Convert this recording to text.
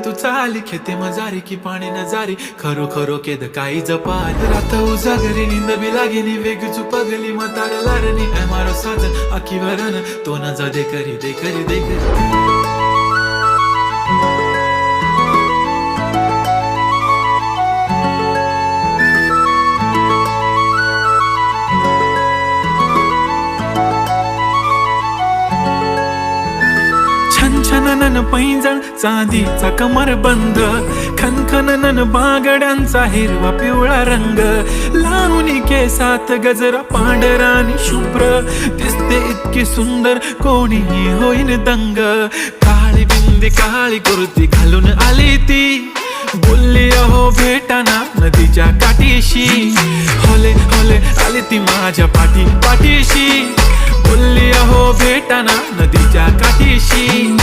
तू चाली खेते मजारी की पाणी नजारी खरो खरो केद काही जपाल रात उजागरी निंद बी लागेनी वेग चुपगली म्हातार लारणी मारो साजन आखी वरण तो न जा दे करी दे करी दे करी छनछनन पैंजण चांदीचा कमर बंद खनखनन बागड्यांचा हिरवा पिवळा रंग लावणी केसात गजरा पांढरा आणि शुभ्र दिसते इतकी सुंदर कोणीही होईन दंग काळी बिंदी काळी कुर्ती घालून आली ती बोलली अहो भेटाना नदीच्या काठीशी होले होले आली ती माझ्या पाठीशी बोलली अहो भेटाना नदीच्या काठीशी